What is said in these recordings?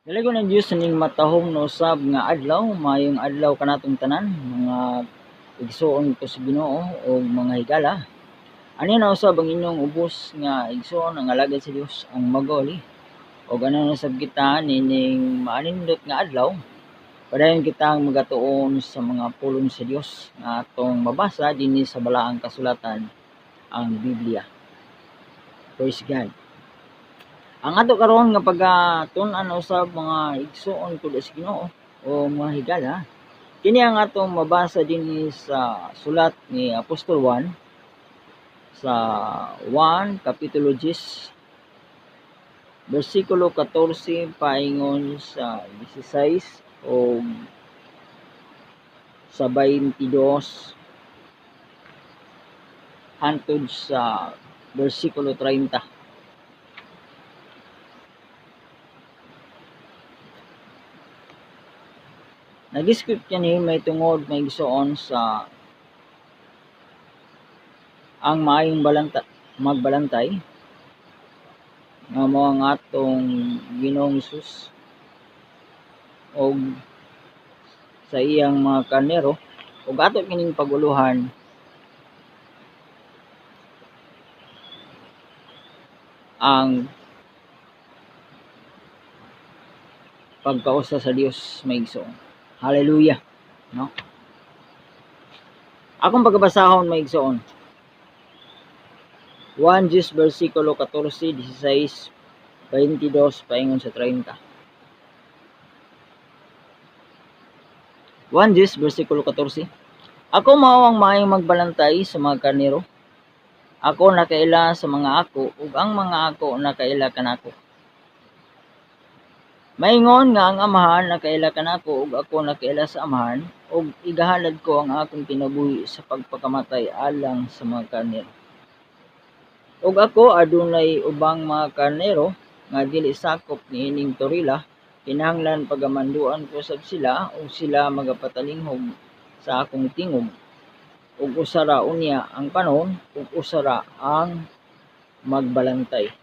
Dalago ng Dios ning matahom no usab nga adlaw, maayong adlaw kanatong tanan, mga igsoon ko sa Ginoo o mga higala. Ani na usab ang inyong ubos nga igsoon ang alagad sa Dios ang magoli. O ano na sab kita nining maanindot nga adlaw, padayon kitang magatuon sa mga pulong sa Dios nga atong mabasa dinhi sa balaang kasulatan, ang Biblia. Praise God. Ang ato karon nga pagtun-an usab mga igsoon ko sa Ginoo o mga higala, kini ang atong mabasa dinhi sa sulat ni Apostol Juan sa 1 kapitulo 10 bersikulo 14 paingon sa 16 o sa 22 hangtod sa bersikulo 30. Nag-script yan may tungod may igsoon sa ang maayong magbalantay nga mao ang atong Ginoong Hesus og sa iyang mga karnero ug ato kining paguluhan ang pagkausa sa Dios may igsoon. Hallelujah, no? Akong pagbabasahon may igsoon. 1 Diyos versikulo 14, 16, 22 paingon sa 30. 1 Diyos versikulo 14. Ako mao ang maayong magbalantay sa mga karnero. Ako nakaila sa mga ako ug ang mga ako nakaila kanako. Maingon nga ang amahan nakaila kanako ug ako nakaila sa amahan ug igahalad ko ang akong kinabuhi sa pagpakamatay alang sa mga karnero. Ug ako adunay ubang mga karnero nga dili sakop niining torila, kinahanglan pagamanduan ko sab sila ug sila magapatalinghob sa akong tingog. Ug usara unya ang panon ug usara ang magbalantay.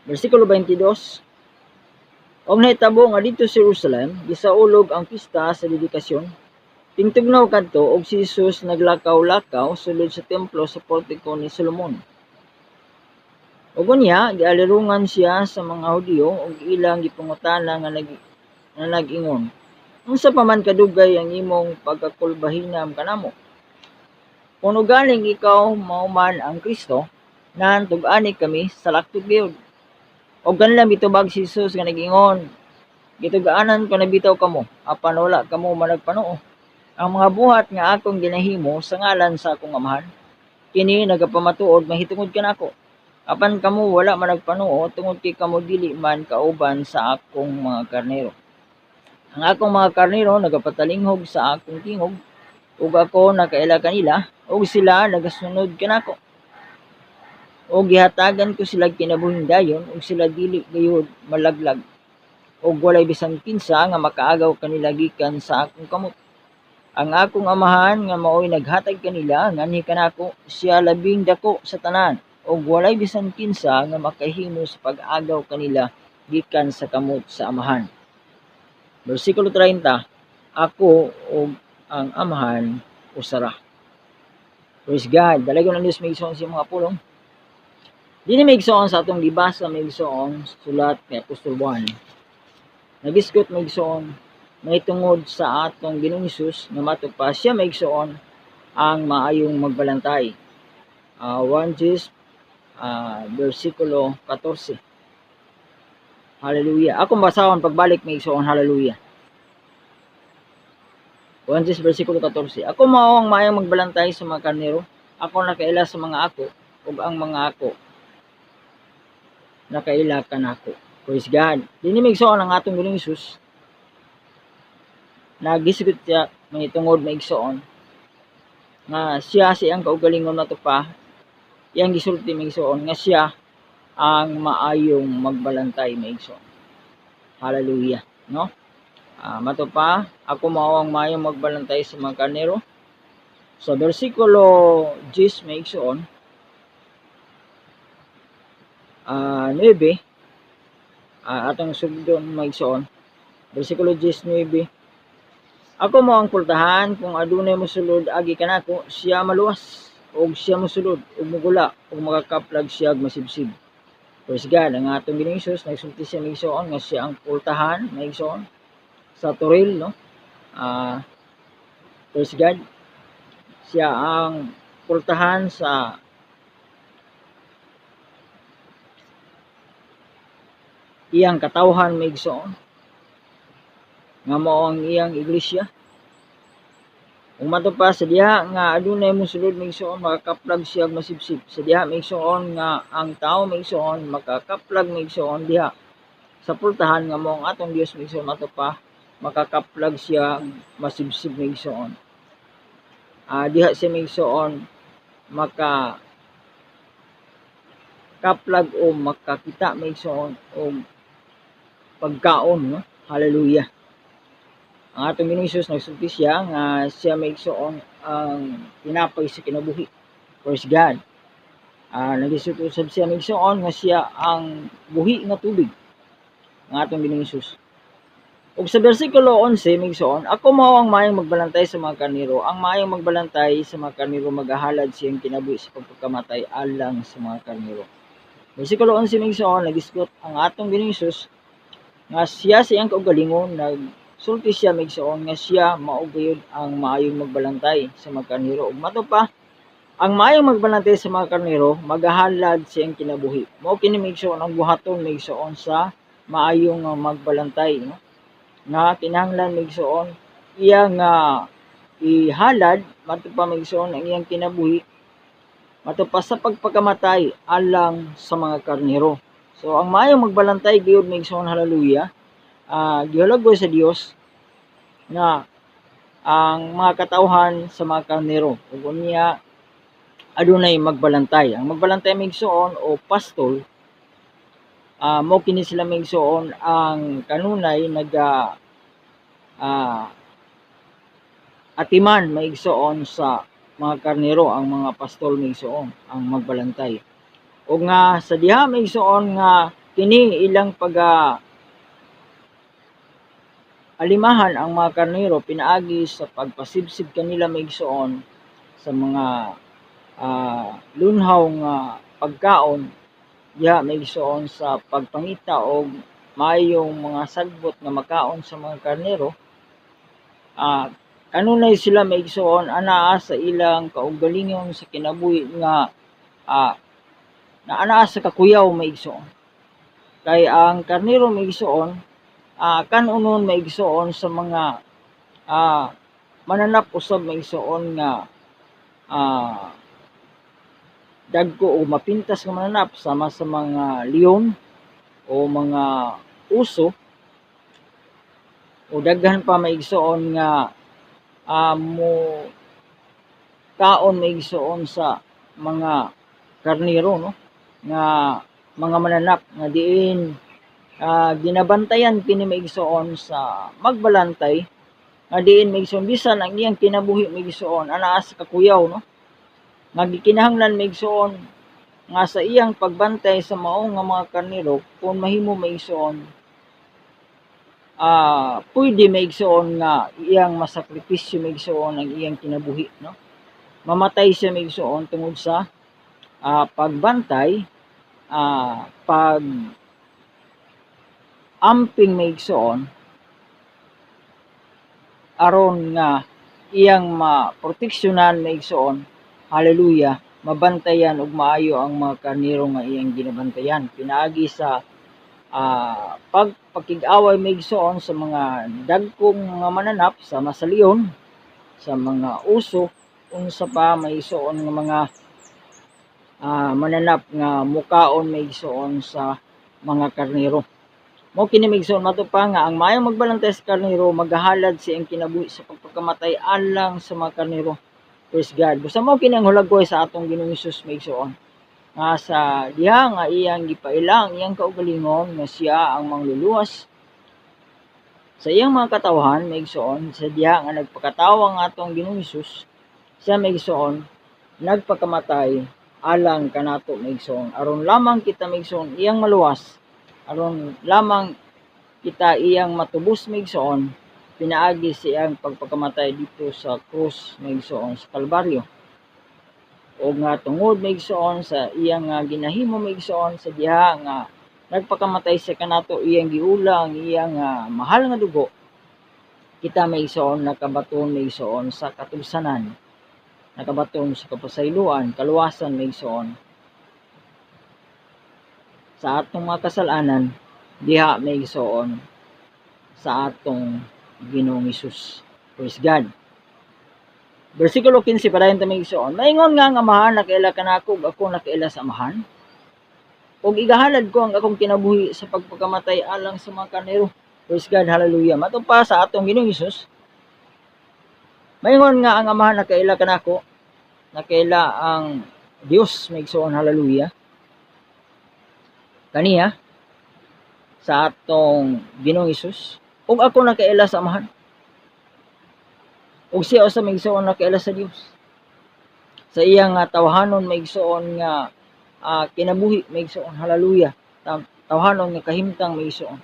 Versikulo 22. Og nahitabo nga dito sa Jerusalem gisaulog ang pista sa dedikasyon. Tingtugnaw kadto og si Jesus naglakaw-lakaw sulod sa templo sa portiko ni Solomon. Ug unya gialirungan siya sa mga Hudiyo ug ilang gipangutana nga nag-ingon, unsa pa man kadugay ang imong pagkakulbahinam kanamo? Kung galing ikaw mao man ang Kristo, nahantug-ani kami sa laktod gyud. Og kanila mitubag si Jesus nga nag-ingon, gitugaanan ko na bitaw kamo, apan wala kamo managpanuo. Ang mga buhat nga akong ginahimo sa ngalan sa akong amahan, kini nagapamatuod mahitungod kanako. Apan kamo wala man nagpanuo tungod kay kamo dili man kauban sa akong mga karnero. Ang akong mga karnero nagapatalinghog sa akong tingog, ug ako nakaila kanila, ug sila nagasunod kanako. Og gihatagan ko sila kinabuhing dayon ug sila dili gayud malaglag ug walay bisan kinsa nga makaagaw kanila gikan sa akong kamot. Ang akong amahan nga mao'y naghatag kanila nganhi kanako, siya labing dako sa tanan ug walay bisan kinsa nga makahimo sa pag-agaw kanila gikan sa kamot sa amahan. Bersikulo 30. Ako ug ang amahan usara. Praise God. Dalagon ang Dios may igsoon sa mga pulong. Dili may igsoon sa atong libasa may igsoon sulat ni Apostol Juan. Nagiskot may igsoon may tungod sa atong Ginoong Hesus nga matupad siya may igsoon ang maayong magbalantay. 1 Diyos versikulo 14. Hallelujah. Akong basahon pagbalik may igsoon. Hallelujah. 1 Diyos versikulo 14. Ako mao ang maayong magbalantay sa mga karnero. Ako nakaila sa mga ako ug ang mga ako nakaila kanako. Praise God. Dini may igsoon ang atong Ginoong Hesus. Nagisgot siya may tungod may igsoon nga siya siyang kaugalingon nato pa iyang gisulti may igsoon nga siya ang maayong magbalantay may igsoon. Hallelujah, no? Mato pa, ako mao ang maayong magbalantay sa mga karnero. Sa bersikulo 10 may igsoon 9, atong sugdon maigsoon. Bersikulo 19. Ako mo ang pultahan kung adunay mosulod agi kanako siya maluwas og siya mosulod ug mogula ug makakaplag siya masibsib. Praise God, ang atong Ginoong Hesus nagsulti siya maigsoon nga siya ang pultahan maigsoon sa turil, no? Praise God, siya ang pultahan sa iyang katawhan maigsoon nga mao ang iyang iglesia. Kung matupa sa diha nga adunay mosulod maigsoon makakaplag siya masibsib. Sa diha maigsoon nga ang tao maigsoon makakaplag maigsoon diha sa pultahan nga mao ang atong Dios maigsoon matupa makakaplag siya masibsib maigsoon. Diha siya maigsoon maka kaplag o makakita maigsoon og pagkaon, no? Hallelujah. Ang atong Ginoong Hesus nagsulti siya nga siya maigsoon ang tinapay sa kinabuhi. Praise God. Nagisut-usab siya maigsoon nga siya ang buhi nga tubig. Ang atong Ginoong Hesus. Ug sa bersikulo 11 maigsoon, ako mao ang maayong magbalantay sa mga karnero. Ang maayong magbalantay sa mga karnero magahalad siyang kinabuhi sa pagpakamatay alang sa mga karnero. Bersikulo 11 maigsoon, nagisgot ang atong Ginoong Hesus nga siya sa iyang kaugalingon sulti siya maigsoon nga siya mao gayud ang maayong magbalantay sa mga karnero. Ug mato pa, ang maayong magbalantay sa mga karnero magahalad siyang kinabuhi. Mao kini maigsoon ang buhaton maigsoon sa maayong magbalantay, no? Nga kinahanglan maigsoon iya nga ihalad mato pa maigsoon ang iyang kinabuhi mato pa sa pagpakamatay alang sa mga karnero. So ang maayong magbalantay gayud maigsoon, hallelujah. Gihalagway sa Dios na ang mga katawhan sa mga karnero ug unya adunay magbalantay. Ang magbalantay maigsoon o pastol mao kini sila maigsoon ang kanunay atiman maigsoon sa mga karnero. Ang mga pastol maigsoon ang magbalantay. O nga sa diha maigsoon nga kini ilang alimahan ang mga karnero pinaagi sa pagpasibsib kanila maigsoon sa mga lunhaw nga pagkaon diha maigsoon sa pagpangita og maayong mga sagbot nga makaon sa mga karnero. Kanunay sila maigsoon anaa sa ilang kaugalingon sa kinabuhi nga na anaa sa kakuyaw maigsoon. Kay ang karnero maigsoon kanunon maigsoon sa mga mananap usab maigsoon nga dagko o mapintas nga mananap sama sa mga leon o mga uso o daghan pa maigsoon nga mo kaon maigsoon sa mga karnero, no? Nga mga mananap nga diin ginabantayan kini maigsoon sa magbalantay nga diin maigsoon bisan ang iyang kinabuhi maigsoon anaa sa kakuyaw, no? Nga gikinahanglan maigsoon nga sa iyang pagbantay sa mao nga mga karnero kung mahimo maigsoon pwede maigsoon nga iyang masakripisyo maigsoon ang iyang kinabuhi, no? Mamatay siya maigsoon tungod sa pagbantay pag amping maigsoon aron nga iyang maproteksyonan maigsoon, hallelujah, mabantayan og maayo ang mga karnero nga iyang ginabantayan pinaagi sa pagpakig-away maigsoon sa mga dagkong mga mananap sama sa leon, sa mga uso, unsa pa maigsoon nga mga mananap nga mukaon maigsoon sa mga karnero. Mao kini maigsoon mato pa nga ang maayong magbalantay sa karnero magahalad sa iyang kinabuhi sa pagpakamatay alang sa mga karnero. Praise God. Basta mao kini ang hulagway sa atong Ginoong Hesus maigsoon nga sa diha nga iyang gipailang iyang kaugalingon nga siya ang mangluluwas sa iyang mga katawhan maigsoon. Sa diha nga nagpakatawo ang atong Ginoong Hesus, siya maigsoon nagpakamatay alang kanato maigsoon aron lamang kita maigsoon iyang maluwas aron lamang kita iyang matubos maigsoon pinaagi siyang pagpakamatay dito sa krus maigsoon sa Kalbaryo, o nga tungod maigsoon sa iyang ginahimo maigsoon sa diha nga nagpakamatay siya kanato iyang giula ang iyang mahal nga dugo, kita maigsoon nakabaton maigsoon sa katulsanan, nakabaton sa kapasayloan, kaluwasan maigsoon sa atong mga kasalanan diha maigsoon sa atong Ginoong Hesus. Praise God. Versikulo 15 padayon ta maigsoon, maingon nga ang amahan nakaila kanako ug ako nakaila sa amahan, ug igahalad ko ang akong kinabuhi sa pagpakamatay alang sa mga karnero. Praise God, hallelujah. Mato pa sa atong Ginoong Hesus, maingon nga ang amahan nakaila kanako, nakaila ang Dios maigsoon, hallelujah. Kaniya sa atong Ginoong Hesus, ug ako nakaila sa amahan, ug siya usa maigsoon nakaila sa Dios sa iyang tawhanon maigsoon nga kinabuhi maigsoon, hallelujah. Tawhanon nga kahimtang maigsoon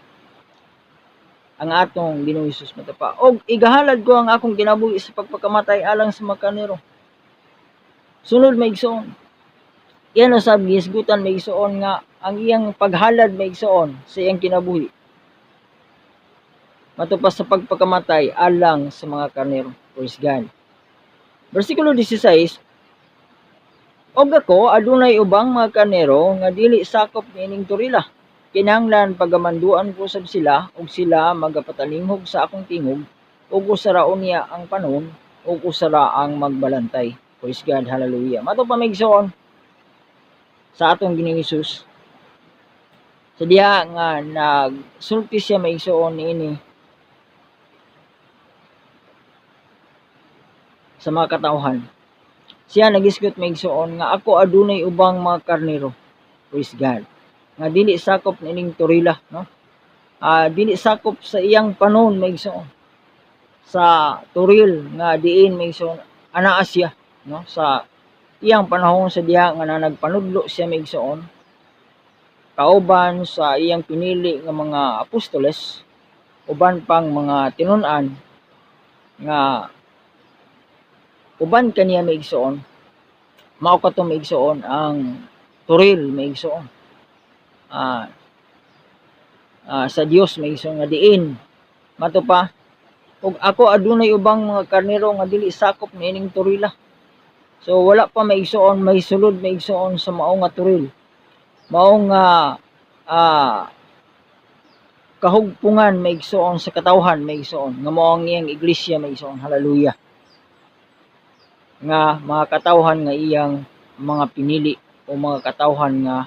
ang atong Ginoong Hesus matapa, og igahalad ko ang akong kinabuhi sa pagpakamatay alang sa mga karnero. Sunod maigsoon, iyan usab gihisgutan maigsoon nga ang iyang paghalad maigsoon sa iyang kinabuhi matupas sa pagpakamatay alang sa mga karnero. Praise God. Versikulo 16, og ako adunay ubang mga karnero nga dili sakop niining turila, kinahanglan pagamanduan ko sab sila ug sila magapatalingog sa akong tingog, ug usaraon niya ang panon ug usara ang magbalantay. Praise God, hallelujah. Mato pa maigsoon sa atong Ginoong Hesus sa diha nga nagsulti siya maigsoon niini sa mga katawhan. Siya nagisgot maigsoon nga ako adunay ubang mga karnero. Praise God. Nga dili sakop nining turila, no? Dili sakop sa iyang panon maigsoon. Sa turil nga diin maigsoon anaa siya, no? Sa iyang panahon sa diha nga nagpanudlo siya maigsoon kauban sa iyang pinili nga mga apostoles, uban pang mga tinun-an nga uban kaniya maigsoon, mao kato maigsoon ang turil maigsoon sa Dios maigsoon nga diin mato pa, ug ako adunay ubang mga karnero nga dili sakop niining turila. So wala pa maigsoon may sulod maigsoon sa mao nga turil, mao nga kahugpungan maigsoon sa katawhan maigsoon nga mao ang iyang iglesia maigsoon, hallelujah. Nga mga katawhan nga iyang mga pinili o mga katawhan nga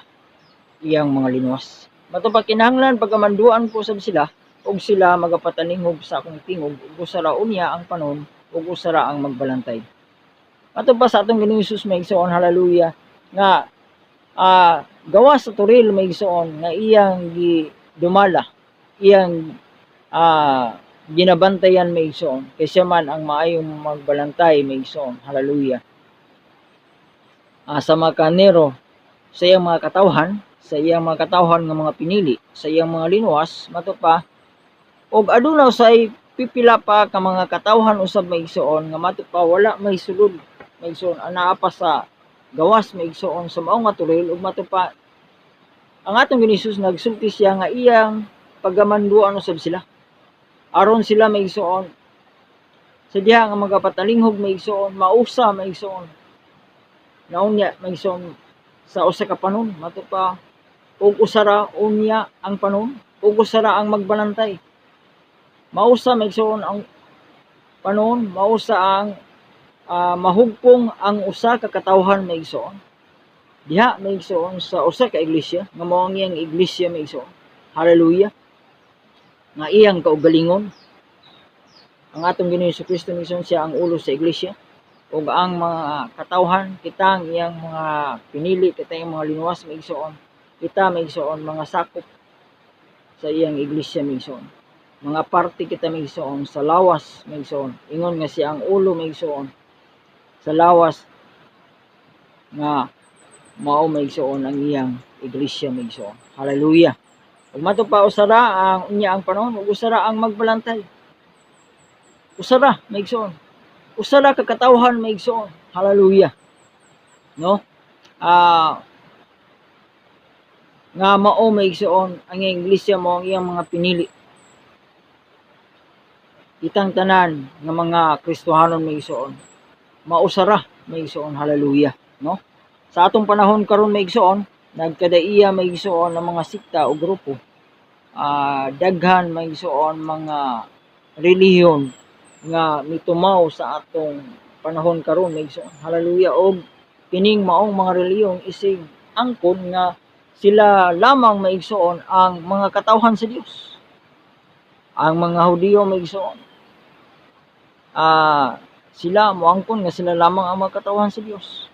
iyang mga linuwas. Mato pa kinahanglan pagamanduan ko sab sila ug sila magapatalingog sa akong tingog, ug usara unya ang panon ug usara ang magbalantay. Mato pa sa atong Ginoong Hesus maigsoon, hallelujah, nga gawas sa turil maigsoon nga iyang dumala, iyang ginabantayan maigsoon kay siya man ang maayong magbalantay maigsoon, hallelujah. Sa mga karnero sa iyang mga katawhan, sa iyang mga katawhan nga mga pinili, sa iyang mga linuwas, mato pa og aduna say pipila pa ka mga katawhan usab maigsoon nga mato pa wala may sulod maigsoon, anaa pa sa gawas maigsoon sa mao nga turil, ug mato pa ang atong Ginoong Hesus nagsulti siya nga iyang pagamanduan usab sila aron sila maigsoon sa diha nga magapatalingog maigsoon mausa maigsoon naunya maigsoon sa usa ka panon, mato pa ug usara unya ang panon ug usara ang magbalantay. Mausa maigsoon ang panon, mausa ang mahugpong ang usa ka katawhan maigsoon diha maigsoon sa usa ka iglesia nga mao ang iyang iglesia maigsoon, hallelujah, nga iyang kaugalingon. Ang atong Ginoong Jesucristo maigsoon siya ang ulo sa iglesia, ug ang mga katawhan kitang iyang mga pinili, kita iyang mga linuwas maigsoon, kita maigsoon mga sakop sa iyang iglesia maigsoon, mga parte kita maigsoon sa lawas maigsoon, ingon nga siya ang ulo maigsoon sa lawas nga mao maigsoon ang iyang iglesia maigsoon, hallelujah. Ug mato pa usara ang unya ang panahon, ug usara ang magbalantay. Usara maigsoon. Usara ka katawhan maigsoon. Hallelujah. No? Nga mao maigsoon ang iglesia mo ang iyang mga pinili. Kitang tanan nga mga Kristohanon maigsoon. Mausara maigsoon. Hallelujah. No? Sa atong panahon karon maigsoon, nagkadaiya maigsoon ang mga sikta o grupo. Daghan maigsoon mga relihiyon nga mitumaw sa atong panahon karon maigsoon. Hallelujah. Og kining maong mga relihiyon isig angkon nga sila lamang maigsoon ang mga katawhan sa Dios. Ang mga Hudiyo maigsoon, sila moangkon nga sila lamang ang mga katawhan sa Dios.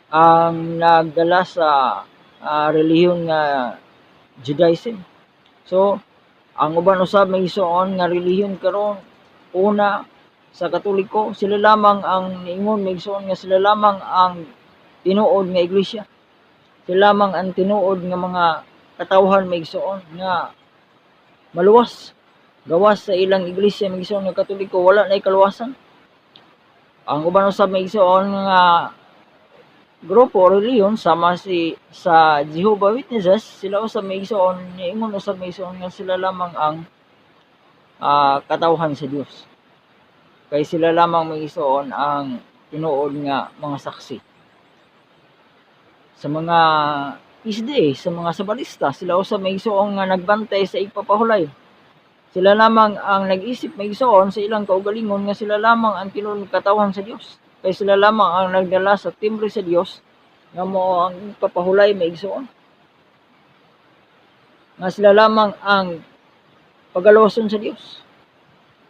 Ang nagdala sa relihiyon nga Judaism. So, ang uban usab maigsoon nga relihiyon karon, una sa Katoliko, sila lamang ang niingon maigsoon nga sila lamang ang tinuod nga iglesia. Sila lamang ang tinuod nga mga katawhan maigsoon nga maluwas. Gawas sa ilang iglesia maigsoon nga Katoliko, wala nay kaluwasan. Ang uban usab maigsoon nga grupo o relihiyon sama sa Jehovah Witnesses, sila usab maigsoon, niingon usab maigsoon nga sila lamang ang katawhan sa Dios. Kay sila lamang maigsoon ang tinuod nga mga saksi. Sa mga isde, sa mga sabalista, sila usab maigsoon nga nagbantay sa ipapahulay. Sila lamang ang nag-isip maigsoon sa ilang kaugalingon nga sila lamang ang tinuod nga katawhan sa Dios. Kay sila lamang ang nagdala sa timbre sa Dios nga mo ang ipapahulay maigsoon. Nga sila lamang ang pagaloson sa Dios.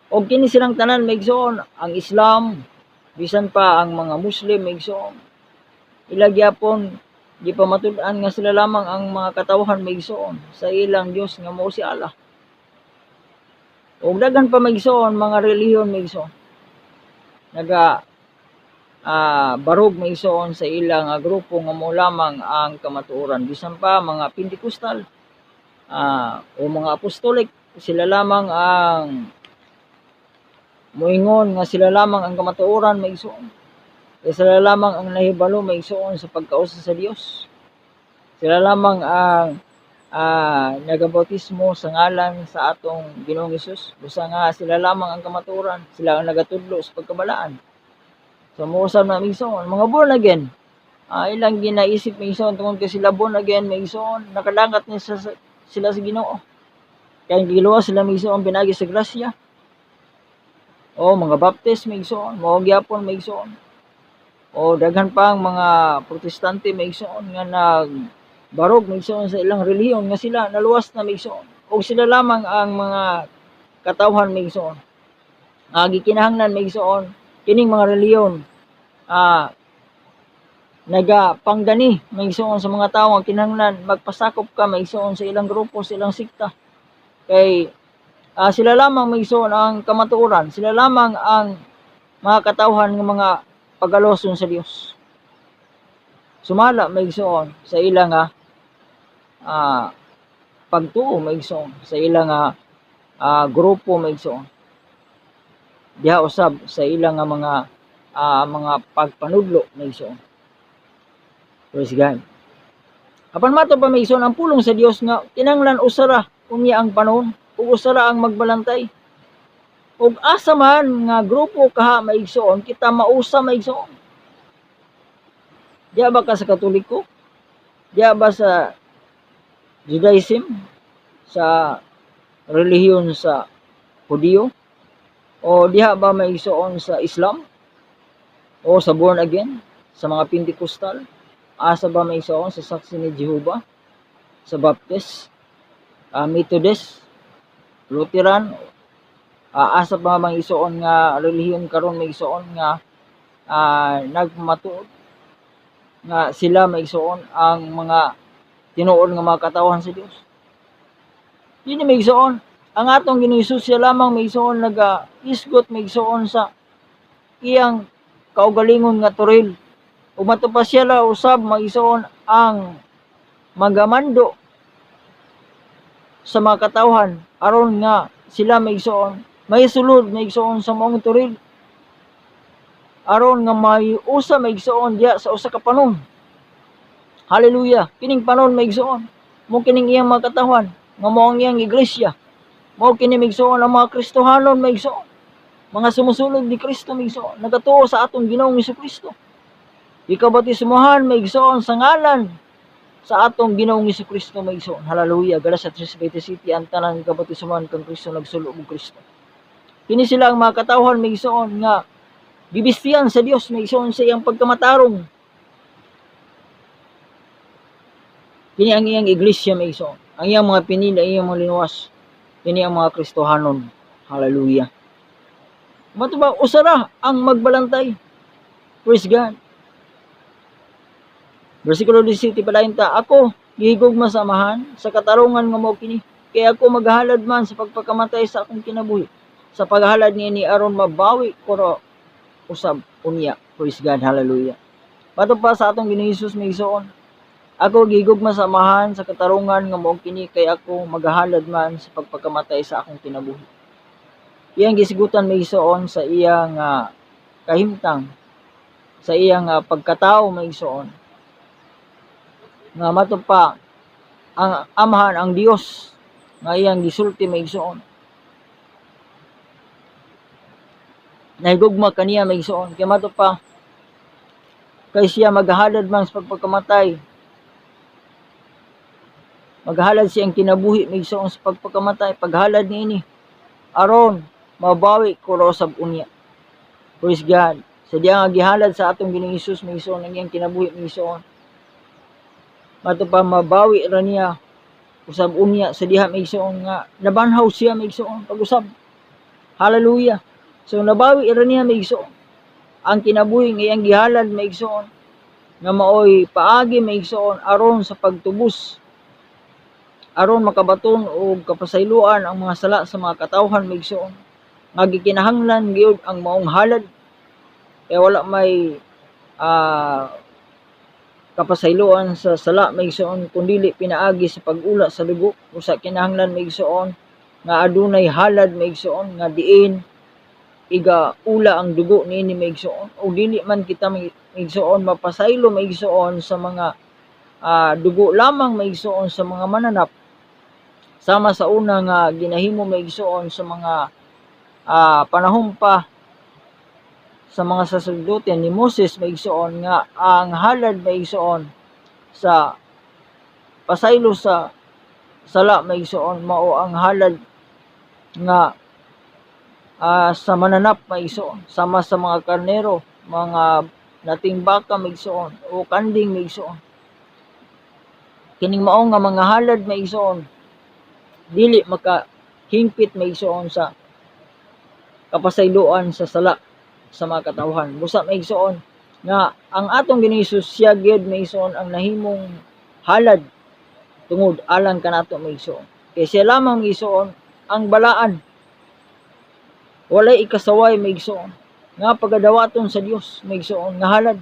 O kini silang tanan maigsoon, ang Islam, bisan pa ang mga Muslim maigsoon, ilagyapon di pa matud-an nga sila lamang ang mga katawhan maigsoon sa ilang Dios nga mao si Allah. O daghan pa maigsoon mga relihiyon maigsoon, barog maigsoon sa ilang grupo nga mao lamang ang kamatuoran. Bisan pa mga Pentecostal o mga Apostolic, sila lamang ang moingon nga sila lamang ang kamatuoran maigsoon. Kaya sila lamang ang nahibalo maigsoon sa pagkausa sa Dios. Sila lamang ang nagabautismo sa ngalan sa atong Ginoong Hesus. Busa nga sila lamang ang kamatuoran, sila ang nagatudlo sa pagkabalaan. So mousab na maigsoon, mga born again, ilang ginaisip maigsoon tungod kay sila born again maigsoon, nakadangat ni sila sa Ginoo. Kaya giluwas sila maigsoon pinagi sa grasya. O mga baptist maigsoon, mao gyapon maigsoon. O daghan pang mga protestante maigsoon nga nagbarog maigsoon sa ilang relihiyon nga sila naluwas na maigsoon. O sila lamang ang mga katawhan maigsoon. Gikinahanglan maigsoon kining mga relihiyon nagapanggani maigsoon sa mga tawo nga kinahanglan magpasakop ka maigsoon sa ilang grupo, sa ilang sikta. Kay sila lamang maigsoon ang kamatuoran, sila lamang ang mga katawhan ng mga pagaloson sa Dios. Sumala maigsoon sa ilang pagtuo maigsoon sa ilang grupo maigsoon. Diha usab sa ilang mga pagpanudlo maigsoon. Praise God. Apan mato pa maigsoon ang pulong sa Dios nga kinahanglan usara unya ang panahon ug usara ang magbalantay. Ug asa man nga grupo kaha maigsoon, kita mausa maigsoon. Diya ba ka sa Katoliko? Diya ba sa Judaism? Sa relihiyon sa Hudiyo? O diha ba maigsoon sa Islam? O sa born again? Sa mga Pentecostal? Asa ba maigsoon sa Saksi ni Jehovah? Sa Baptist? Methodist? Lutheran? Asa pa maigsoon nga relihiyon karon maigsoon nga nagmatuod nga sila maigsoon ang mga tinuod nga mga katawhan sa Dios. Dili maigsoon ang atong Ginoong Hesus siya lamang maigsoon naga-isgot maigsoon sa iyang kaugalingon nga turil. Ug matupas siya la usab maigsoon ang magamando sa mga katawhan aron nga sila maigsoon may sulod maigsoon sa maong turil aron nga may usa maigsoon diya sa usa ka panon. Hallelujah. Kining panon maigsoon mo kining iyang mga katawhan nga mao ang iyang iglesia. Mao kini maigsoon ang mga Kristohanon maigsoon. Mga sumusulod ni Kristo maigsoon nagatuo sa atong Ginoong Hesukristo. Ikabatismuhan maigsoon sa ngalan sa atong Ginoong Hesukristo maigsoon. Hallelujah. Galatia 3:27 ang tanan kabatismuhan kang Kristo nagsulo og Kristo. Kini sila ang mga katawhan maigsoon nga gibistiyan sa Dios maigsoon sa iyang pagkamatarong. Kini ang iyang iglesia maigsoon. Ang iyang mga pinili, iyang mga linuwas. Kini ang mga Kristohanon. Hallelujah. Matuba usara ang magbalantay. Praise God. Bersikulo 17 palayon ta, ako gihigog masamahan sa katarungan nga mao kini. Kaya ako maghalad man sa pagpakamatay sa akong kinabuhi. Sa paghalad niini aron mabawi ko usab unya. Praise God. Hallelujah. Pato pa sa atong Ginoong Hesus maigsoon. Ako gigugma samahan sa katarungan nga mao kini kay ako magahalad man sa pagpakamatay sa akong kinabuhi. Iyang gisigutan maigsoon sa iyang kahimtang, sa iyang pagkatao maigsoon. Nga matupa ang Amahan ang Dios nga iyang gisulti maigsoon. Nahigugma kaniya maigsoon kay matupa kay siya magahalad man sa pagpakamatay. Maghalad siyang kinabuhi maigsoon sa pagpakamatay. Paghalad niini aron mabawi ko rosab unya. Praise God. Sa diya nga gihalad sa atong Ginoong Hesus maigsoon ang iyang kinabuhi maigsoon. Mato pa mabawi ra niya usab unya sa diha maigsoon nga nabanhaw siya maigsoon pag-usab. Hallelujah. So nabawi ra niya maigsoon ang kinabuhi nga iyang gihalad maigsoon nga maoy paagi maigsoon aron sa pagtubos aron makabaton og kapasayloan ang mga sala sa mga katawhan maigsoon nga gikinahanglan gyud ang maong halad kaya wala may kapasayloan sa sala maigsoon kundili pinaagi sa pag-ula sa dugo usa kinahanglan maigsoon nga adunay halad maigsoon nga diin iga ula ang dugo niini maigsoon o dili man kita maigsoon mapasaylo maigsoon sa mga dugo lamang maigsoon sa mga mananap sama sa una nga ginahimo maigsoon sa mga panahon pa sa mga saserdote ni Moses maigsoon nga ang halad maigsoon sa pasaylo sa sala maigsoon mao ang halad nga sa mananap maigsoon sama sa mga karnero, mga nating baka maigsoon o kanding maigsoon. Kining mao nga mga halad maigsoon dili makahingpit maigsoon sa kapasayloan sa sala sa mga katawhan. Busa maigsoon nga ang atong Ginoong Hesus siya gyud maigsoon ang nahimong halad tungod alang kanato maigsoon. Kay siya lamang maigsoon ang balaan. Walay ikasaway maigsoon nga pagadawaton sa Dios maigsoon nga halad.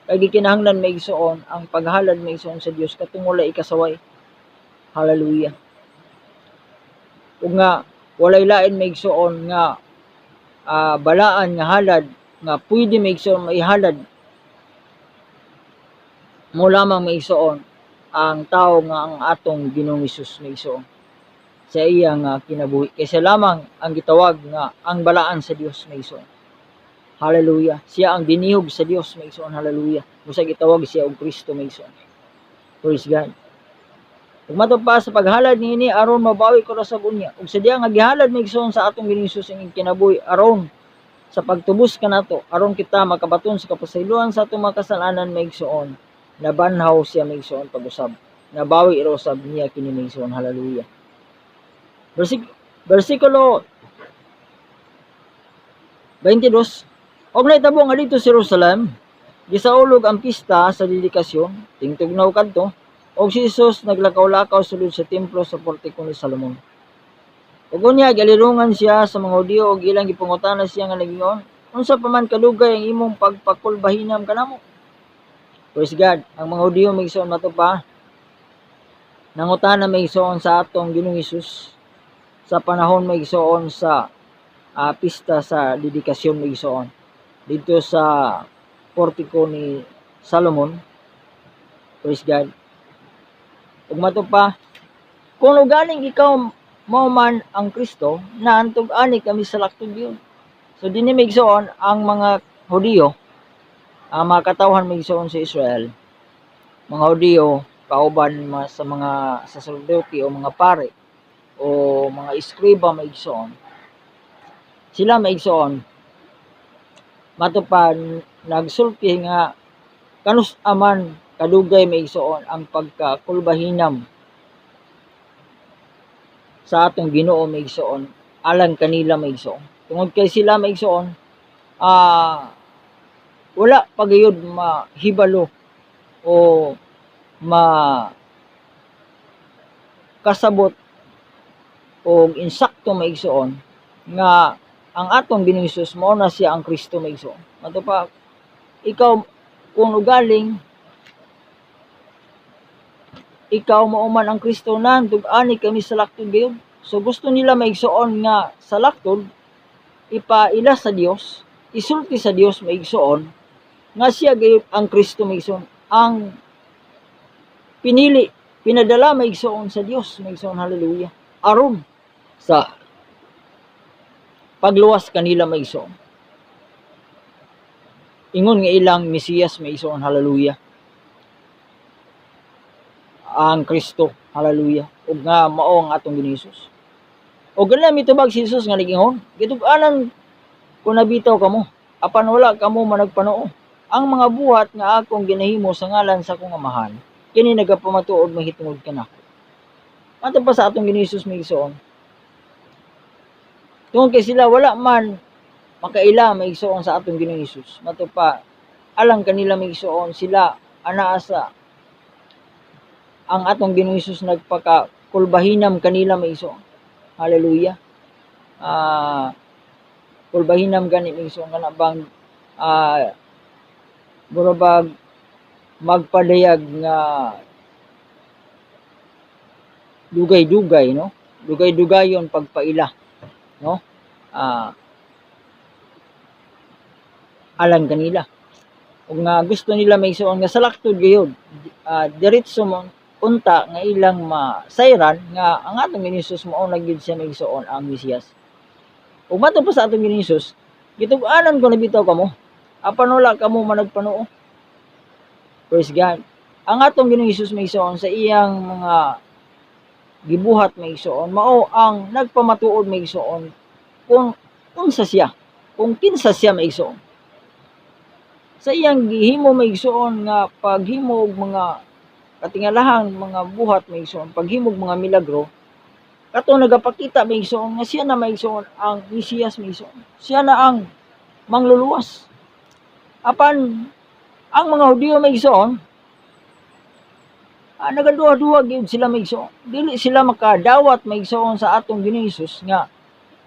Kay gikinahanglan maigsoon ang paghalad maigsoon sa Dios katong walay ikasaway. Hallelujah. Ug nga walay lain maigsoon nga balaan nga halad nga pwede maigsoon maihalad mo lamang maigsoon ang tao nga ang atong Ginoong Hesus maigsoon sa iyang kinabuhi. Kaysa lamang ang gitawag nga ang balaan sa Dios maigsoon. Hallelujah. Siya ang dinihog sa Dios maigsoon. Hallelujah. Busa gitawag siya og Kristo maigsoon. Praise God. Ug mato pa sa paghalad niini aron mabawi ko ra sa bunya. Ug sa diya nga gihalad maigsoon sa atong Ginoong Hesus ang kinabuhi aron sa pagtubos kanato aron kita makabaton sa kapasayloan sa atong mga kasalanan maigsoon. Nabanhaw siya maigsoon pag-usab. Nabawi ra usab niya kini maigsoon. Hallelujah. Versikulo 22. Og nahitabo nga dito sa Jerusalem gisaulog ang pista sa dedikasyon tingtugnaw kadto og si Jesus naglakaw-lakaw sulod sa templo sa portiko ni Salomon. Ug unya galirungan siya sa mga Hudiyo og ilang gipangutana siya nga nagingon, unsa pa man kadugay ang imong pagpakulbahinam kanamo? Praise God. Ang mga Hudiyo maigsoon mato pa nangutana may igsoon sa atong Ginoong Hesus sa panahon may igsoon sa pista sa dedikasyon may igsoon dito sa portiko ni Solomon. Praise God. Ug mato pa, kung galing ikaw mao man ang Kristo, naantog ani kami sa laktod yun. So dinhi may igsoon ang mga Hudiyo, ang mga katawhan may igsoon sa Israel, mga Hudiyo kauban sa mga saserdote o mga pare o mga eskriba may igsoon. Sila may igsoon matupan nagsulti nga kanus aman kadugay may igsoon ang pagkakulbahinam sa atong Ginoo may igsoon alang kanila may igsoon. Tungod kay sila may igsoon wala pagayod mahibalo o kasabot o insakto may igsoon nga ang atong Ginoong Hesus mao na siya ang Kristo may igsoon. Mato pa ikaw kung galing ikaw mao man ang Kristo nandug ani kami sa laktod gayud. So gusto nila may igsoon nga sa laktod ipaila sa Dios, isulti sa Dios may igsoon nga siya gayud ang Kristo may igsoon, ang pinili, pinadala may igsoon sa Dios may igsoon, hallelujah, aron sa pagluwas kanila may igsoon. Ingon nga ilang Mesiyas may igsoon, hallelujah, ang Kristo, hallelujah, ug nga mao ang atong Ginoong Hesus. O ganun mitubag si Jesus nga nagingon, gitug-anan kung nabitaw kamo, apan wala kamo managpanoo. Ang mga buhat nga akong ginahimo sa ngalan sa akong amahan, kini nagapamatuod mahitungod kanako. Ato pa sa atong Ginoong Hesus may igsoon. Tungod kay sila wala man makaila may igsoon sa atong Ginoong Hesus. Mato pa alang kanila may igsoon sila anaa sa ang atong Ginoong Hesus nagpakakulbahinam kanila may igsoon. Hallelujah. Kulbahinam gani may igsoon kana bang burabag magpadayag nga dugay-dugay, no? Dugay-dugayon pagpaila, no? Alang kanila. Ug nga gusto nila may igsoon nga sa laktod gayud, diretso mo unta nga ilang masayran nga ang atong Ginoong Hesus mao na gyud siya may igsoon ang Mesiyas. Ug mato pa sa atong Ginoong Hesus, gitug-anan ko nabitaw kamo, apan wala kamo managpanoo. Praise God. Ang atong Ginoong Hesus may igsoon sa iyang mga gibuhat may igsoon mao ang nagpamatuod may igsoon kung unsa siya, kung kinsa siya may igsoon. Sa iyang gihimo may igsoon nga paghimo og mga katingalahang mga buhat may igsoon, paghimo og mga milagro, kato nagapakita may igsoon nga siya na may igsoon ang Mesiyas may igsoon. Siya na ang mangluluwas. Apan ang mga Hudiyo may igsoon, nagaduha-duha gyud sila may igsoon. Dili sila makadawat may igsoon sa atong Ginoong Hesus nga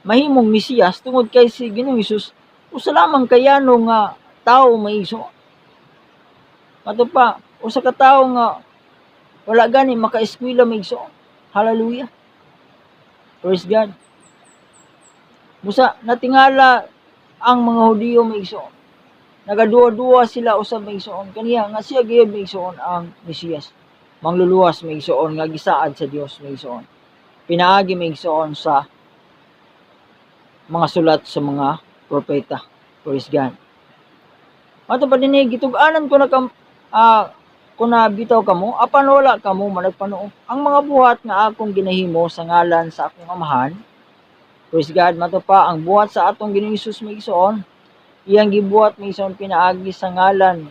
mahimong Mesiyas tungod kay si Ginoong Hesus usa lamang kayano nga tao may igsoon. Mato pa usa ka tawo nga wala gani maka-eskwela may igsoon. Hallelujah. Praise God. Musa natingala ang mga Hudiyo may igsoon. Nagaduwa-duwa sila usab may igsoon kaniya nga siya gyud may igsoon ang Mesiyas. Mangluluwas may igsoon nga gisaad sa Dios may igsoon. Pinaagi may igsoon sa mga sulat sa mga propeta. Praise God. Mato pa dinhi gitug-anan ko na kung nabitaw kamo, apan wala kamo managpanoo. Ang mga buhat nga akong ginahimo sa ngalan sa akong amahan, praise God, mato pa ang buhat sa atong Ginoong Hesus may igsoon, iyang gibuhat may igsoon pinaagi sa ngalan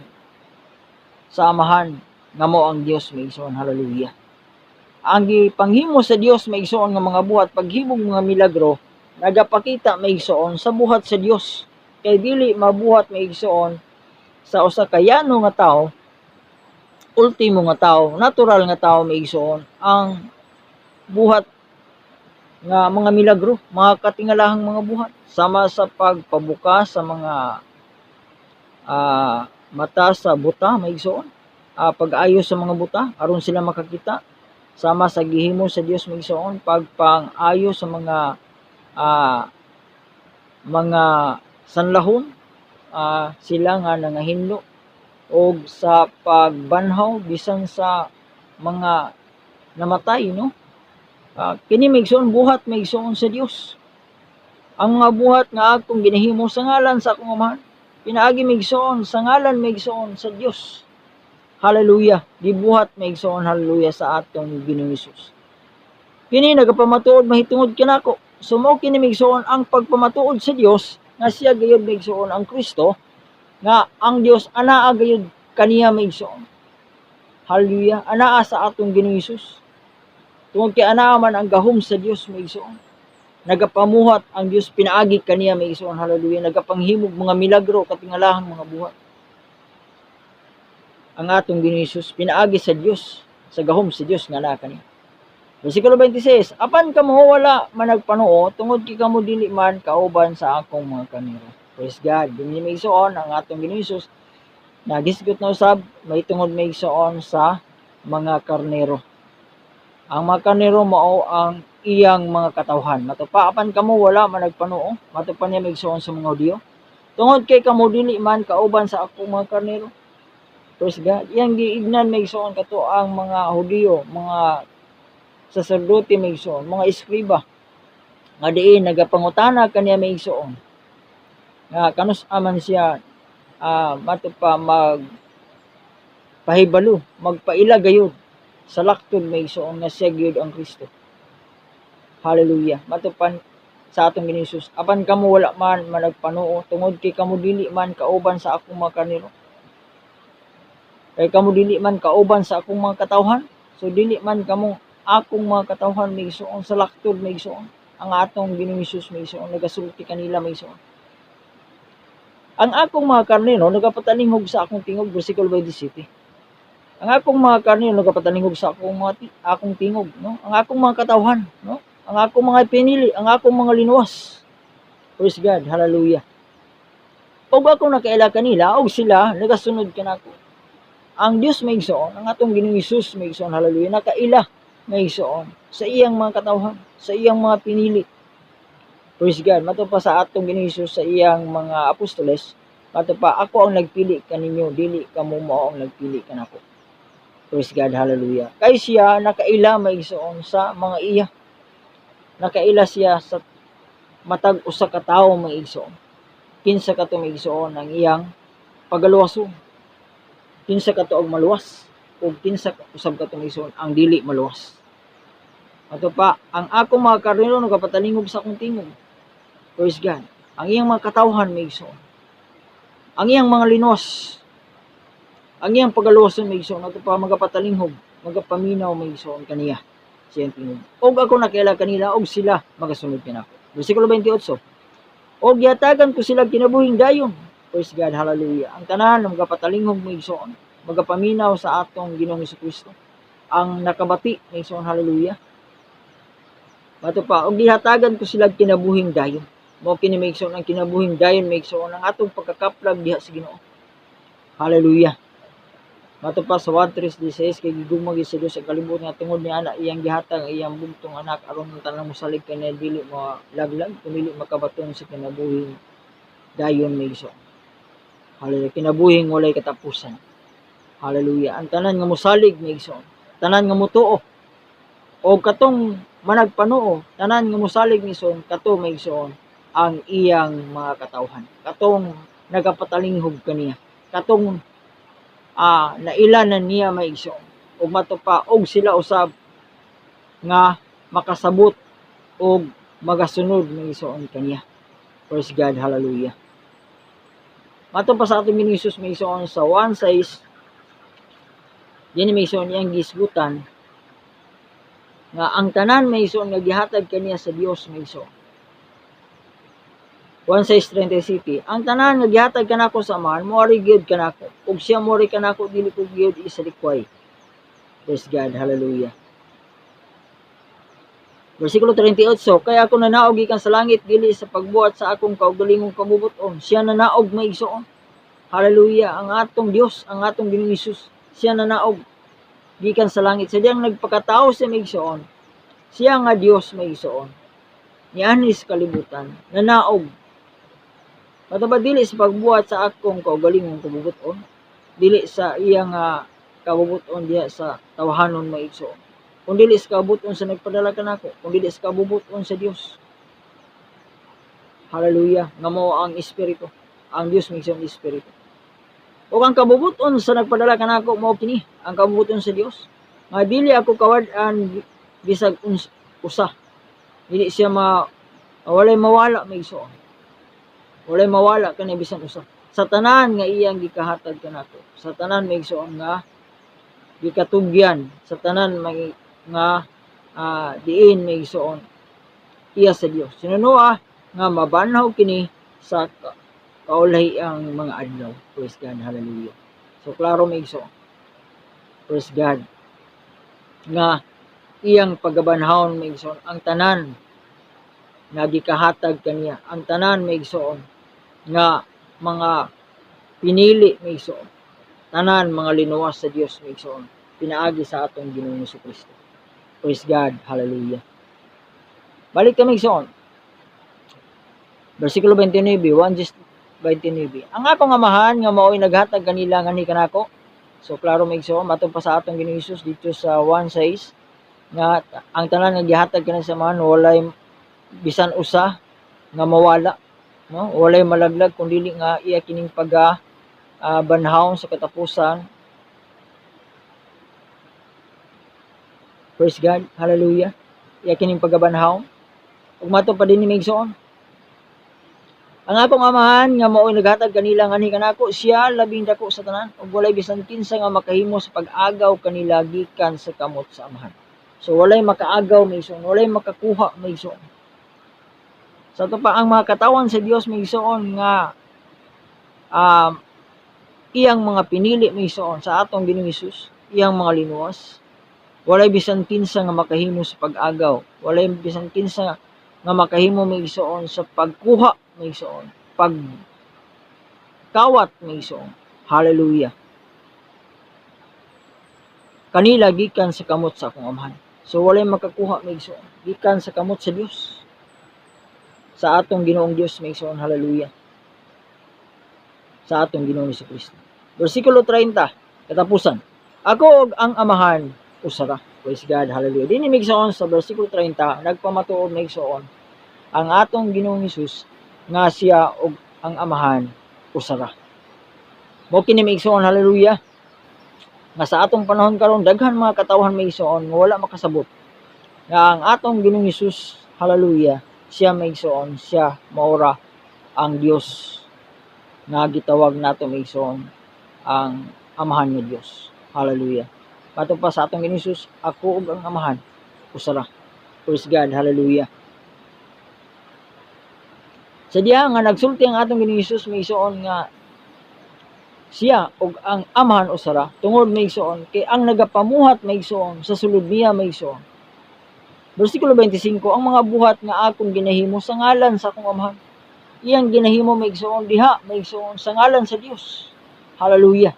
sa amahan nga mao ang Dios may igsoon, hallelujah. Ang gipanghimo sa Dios may igsoon nga mga buhat, paghimong mga milagro, nagapakita may igsoon sa buhat sa Dios. Kay dili mabuhat may igsoon sa usa ka yano nga tawo, ultimo nga tawo, natural nga tawo may igsoon ang buhat nga mga milagro, mga katingalahang mga buhat, sama sa pagpabuka sa mga mata sa buta may igsoon, pag-ayos sa mga buta aron sila makakita, sama sa gihimo sa Dios maigsoon pagpang-ayo sa mga sanlahon, sila nga nangahinlo og sa pagbanhaw bisan sa mga namatay, no? Kini maigsoon buhat maigsoon sa Dios. Ang mga buhat nga akong ginahimo sa ngalan sa akong Amahan, pinaagi maigsoon sa ngalan maigsoon sa Dios. Hallelujah. Gibuhat maigsoon hallelujah sa atong Ginoong Hesus. Kini nagapamatuod mahitungod kanako. So mao kini maigsoon ang pagpamatuod sa Dios nga siya gayud maigsoon ang Kristo, nga ang Dios anaa gayud kaniya maigsoon. Hallelujah. Anaa sa atong Ginoong Hesus. Tungod kay anaa man ang gahom sa Dios maigsoon. Nagapamuhat ang Dios pinaagi kaniya maigsoon. Hallelujah. Nagapanghimog mga milagro katingalahang mga buhat. Ang atong Ginoong Hesus pinaagi sa Dios, sa gahom sa Dios nga naa kaniya. Versikulo 26, apan kamo wala man nagpanuo tungod kay kamo dili man kauban sa akong mga kaniro. Praise God. Dinhi maigsoon ang atong Ginoong Hesus nagisgot na usab mahitungod maigsoon sa mga karnero. Ang mga karnero mao ang iyang mga katawhan. Matupa apan kamo wala man nagpanuo, matupa niya maigsoon sa mga Hudiyo. Tungod kay kamo dili man kauban sa akong mga karnero. Praise God. Iyang giignan maigsoon kato ang mga Hudiyo, mga saserdote maigsoon, mga eskriba nga diin nagapangutana kaniya maigsoon nga kanus aman siya matupa magpahibalo, magpaila gayud sa laktod maigsoon nga siya gyud ang Kristo. Hallelujah. Matupan sa atong Ginoong Hesus, apan kamo wala man managpanuo tungod kay kamo dili man kauban sa akong mga karnero. Kay kamo dili man kauban sa akong mga katawhan, so dili man kamo akong mga katawhan maigsoon sa laktod maigsoon. Ang atong Ginoong Hesus maigsoon nagasulti kanila maigsoon. Ang akong mga karnero nagapatalingog sa akong tingog, versikulo 27. Ang akong mga karnero nagapatalingog sa akong tingog, no? Ang akong mga katawhan, no? Ang akong mga pinili, ang akong mga linuwas. Praise God, hallelujah. Og ako nakaila kanila, og sila nagasunod kanako. Ang Dios maigsoon, ang atong Ginoong Hesus maigsoon, hallelujah, nakaila maigsoon sa iyang mga katawhan, sa iyang mga pinili. Praise God. Matupa sa atong Ginoong Hesus sa iyang mga apostoles, matupa ako ang nagpili kaninyo, dili kamo mao ang nagpili kanako. Praise God, hallelujah. Kay siya nakaila maigsoon sa mga iya. Nakaila siya sa matag usa ka tawo maigsoon. Kinsa kato maigsoon ang iyang pagaluwason. Kinsa kato og maluwas ug kinsa usab kato maigsoon ang dili maluwas. Ato pa, ang akong mga karnero nagapatalingog sa akong tingog. Praise God. Ang iyang mga katawhan maigsoon. Ang iyang mga linuwas. Ang iyang pagaluwason maigsoon. Ato pa magapatalingog, magapaminaw maigsoon kaniya. Siyang tingog. Og ako nakaila kanila, og sila magasunod kanako. Versikulo 28. Og yatagan ko sila kinabuhing dayon. Praise God, hallelujah. Ang tanan magapatalingog maigsoon, magapaminaw sa atong Ginoong Jesucristo. Ang nakabati maigsoon, hallelujah. Mato pa, og gihatagan ko sila kinabuhing dayon. Mao kini maigsoon ang kinabuhing dayon maigsoon ang atong pagkakaplag diha sa Ginoo. Hallelujah. Mato pa sa 1:3-16 kay gigumag sa Dios sa kalibutan nga tungod ni ana iyang gihatag iyang bugtong anak aron ang tanang mosalig kaniya dili mo laglag kumili makabaton sa kinabuhing dayon maigsoon. Hallelujah. Kinabuhing walay katapusan. Hallelujah. Ang tanan nga mosalig maigsoon, tanan nga motuo o katong managpanuo, tanan nga mosalig maigsoon, kato maigsoon ang iyang mga katawhan. Katong nagapatalingog kaniya. Katong nailanan niya maigsoon. Ug matupa og sila usab nga makasabot og magasunod maigsoon kaniya. Praise God, hallelujah. Matupa sa atong Ginoong Hesus maigsoon sa 1:6. Dinhi maigsoon iyang gisgutan nga ang tanan maigsoon nga gihatag kaniya sa Dios maigsoon. 1:37. Ang tanan nga gihatag kanako sa Amahan moari gyud kanako ug siya moari kanako dili ko gyud isalikway. Praise God, hallelujah. Versikulo 38. Kaya ako nanaog gikan sa langit dili sa pagbuhat sa akong kaugalingong kabubuton. Siya nanaog maigsoon. Hallelujah. Ang atong Dios, ang atong Ginoong Hesus, siya nanaog. gikan sa langit sa diyang nagpakatao sa maigsoon. Siya nga Dios maigsoon. Niani sa kalibutan, nanaog. Mataba dili sa pagbuhat sa akong kaugalingong kabubuton, dili sa iyang kabubuton diha sa tawahanon maigsoon. Kung dili sa kabubuton sa nagpadala kanako, kung dili sa kabubuton sa Dios. Hallelujah, nga mao ang espiritu. Ang Dios maigsoon espiritu. O ang kabubuton sa nagpadala kanako mao kini, ang kabubuton sa Dios. Nga dili ako kawad-an bisag usa. Dili siya walay mawala maigsoon. Walay mawala kani bisan usa. Sa tanan nga iyang gikahatag kanako, sa tanan maigsoon nga gikatugyan, sa tanan nga diin maigsoon iya sa Dios. Sinunua nga mabanhaw kini sa kaulahi ang mga adlaw. Praise God, hallelujah. So klaro maigsoon. Praise God. Nga iyang pagabanhawon maigsoon ang tanan nga gikahatag kaniya, ang tanan maigsoon nga mga pinili maigsoon, tanan mga linuwas sa Dios maigsoon, pinaagi sa atong Ginoong Jesucristo. Praise God, hallelujah. Balik kami maigsoon. Versikulo 29, 1:29. Ang akong amahan nga mao'y naghatag kanila ngani kanako. So klaro maigsoon, matong pa sa atong Ginoong Hesus dito sa 1:6 nga ang tanan nga gihatag kanila sa amahan walay bisan usa nga mawala, no? Walay malaglag kun dili nga iya kining banhawon sa katapusan. Praise God, hallelujah. Iya kining pagabanhawon. Ug mato pa dinhi maigsoon. Ang akong amahan nga mao'y naghatag kanila ngani kanako, siya labing dako sa tanan ug walay bisan kinsa nga makahimo sa pag-agaw kanila gikan sa kamot sa amahan. So walay makaagaw maigsoon, walay makakuha maigsoon. Sa ito pa ang mga katawan sa Dios maigsoon nga iyang mga pinili maigsoon sa atong Ginoong Hesus, iyang mga linuwas. Walay bisan kinsa nga makahimo sa pag-agaw, walay bisan kinsa nga makahimo maigsoon sa pagkuha maigsoon, pagkawat maigsoon. Hallelujah. Kanila gikan sa kamot sa akong amahan. So walay makakuha maigsoon gikan sa kamot sa Dios. Sa atong Ginoong Dios maigsoon, hallelujah. Sa atong Ginoong Jesucristo. Versikulo 30, katapusan. Ako og ang amahan usara. Praise God, hallelujah. Dinhi maigsoon sa versikulo 30, nagpamatuod maigsoon ang atong Ginoong Hesus nga siya og ang amahan usara. Mo kini maigsoon, hallelujah. Nga sa atong panahon karon daghan mga katawhan maigsoon nga wala makasabot. Nga ang atong Ginoong Hesus, hallelujah, siya maigsoon, siya maura ang Dios nga gitawag nato maigsoon ang amahan nga Dios. Hallelujah. Patong pa sa atong Ginoong Hesus, ako ug ang amahan usara. Praise God, hallelujah. Sa diha nga nagsulti ang atong Ginoong Hesus maigsoon nga siya ug ang amahan usara tungod maigsoon kay ang nagapamuhat maigsoon sa sulod niya maigsoon. Versikulo 25, ang mga buhat nga akong ginahimo sa ngalan sa akong amahan. Iyang ginahimo maigsoon diha maigsoon sa ngalan sa Dios. Hallelujah.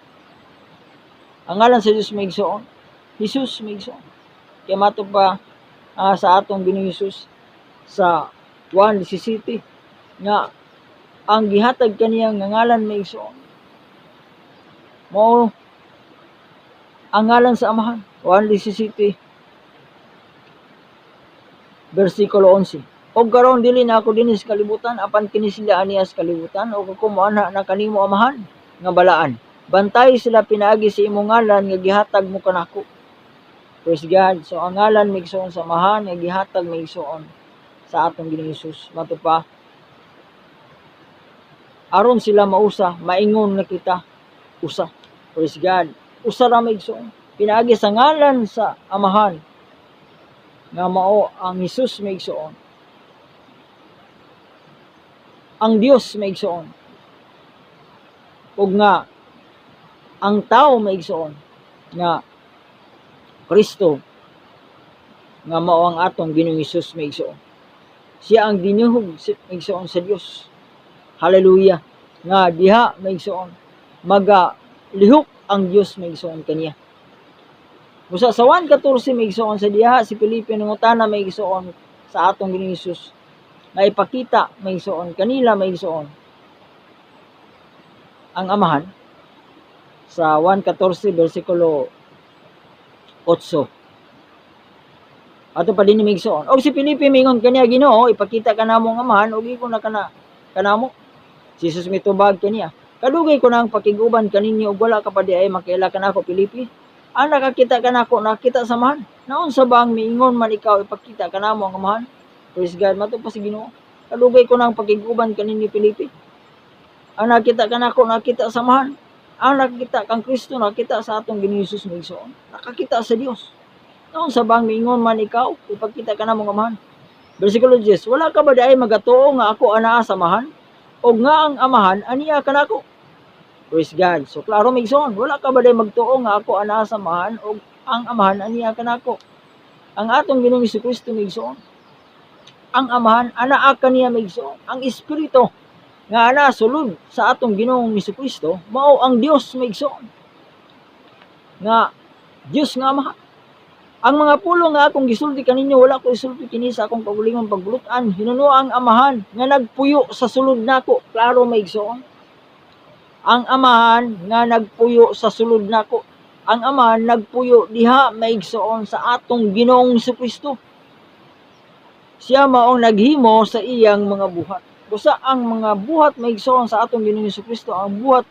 Ang ngalan sa Dios maigsoon, Hesus maigsoon. Kay mato pa sa atong Ginoong Hesus sa 1:17 nga ang gihatag kaniyang nga ngalan maigsoon mao ang ngalan sa amahan. 1:17 versikulo 11. Og karon dili na ako dinhi sa kalibutan apan kini sila aniya sa kalibutan og ako moanha na kanimo amahan nga balaan. Bantay sila pinaagi sa imong ngalan nga gihatag mo kanako. Praise God. So ang ngalan maigsoon sa amahan nga gihatag maigsoon sa atong Ginoong Hesus. Mato pa aron sila mausa, maingon na kita usa. Praise God. Usa ra maigsoon. Pinaagi sa ngalan sa amahan nga mao ang Hesus maigsoon. Ang Dios maigsoon. Ug nga ang tao maigsoon nga Kristo nga mao ang atong Ginoong Hesus maigsoon. Siya ang dinuhog maigsoon sa Dios. Hallelujah. Nga diha maigsoon magalihok ang Dios maigsoon kaniya. Busa sa 1:14 may igsoon sa diha si Felipe nangutana may igsoon sa atong Ginoong Hesus nga ipakita may igsoon kanila may igsoon ang amahan sa 1:14 bersikulo 8. Ato pa din may igsoon. Og si Felipe mingon kaniya Ginoo ipakita kanamo ang amahan og iko na kanamo. Si Jesus mitubag kaniya. Kadugay ko na ang pakiguban kaninyo ug wala ka pa di ay makaila kanako Felipe. Ang nakakita kanako nakita sa amahan. Naon sa bang miingon man ikaw ipakita kanamo ang amahan? Praise God, mato pa si Ginoo. Kadugay ko na ang pakiguban kaninyo Felipe. Ang nakita kanako nakita sa amahan. Ang nakita kang Kristo nakita sa atong Ginoong Hesus migsoon. Nakakita sa Dios. Naon sa bang miingon man ikaw ipakita kanamo ang amahan? Bersikulo 10. Wala ka ba di ay magatuo nga ako anaa sa amahan? O nga ang amahan aniya kanako? Praise God. So klaro migsoon, wala ka ba day magtuo nga ako anaa sa amahan o ang amahan aniya kanako? Ang atong Ginoong Jesucristo migsoon. Ang amahan anaa kaniya migsoon. Ang espiritu nga ana sulod sa atong Ginoong Jesucristo mao ang Dios migsoon. Nga Dios nga amahan. Ang mga pulo nga akong gisulti kaninyo wala ko isulti kini sa akong kaugalingon pagbulutan. Hinuno ang amahan nga nagpuyo sa sulod nako. Klaro maigsoon. Ang amahan nga nagpuyo sa sulod nako. Ang amahan nagpuyo diha maigsoon sa atong Ginoong Jesucristo. Siya maong naghimo sa iyang mga buhat. Busa ang mga buhat maigsoon sa atong Ginoong Jesucristo ang buhat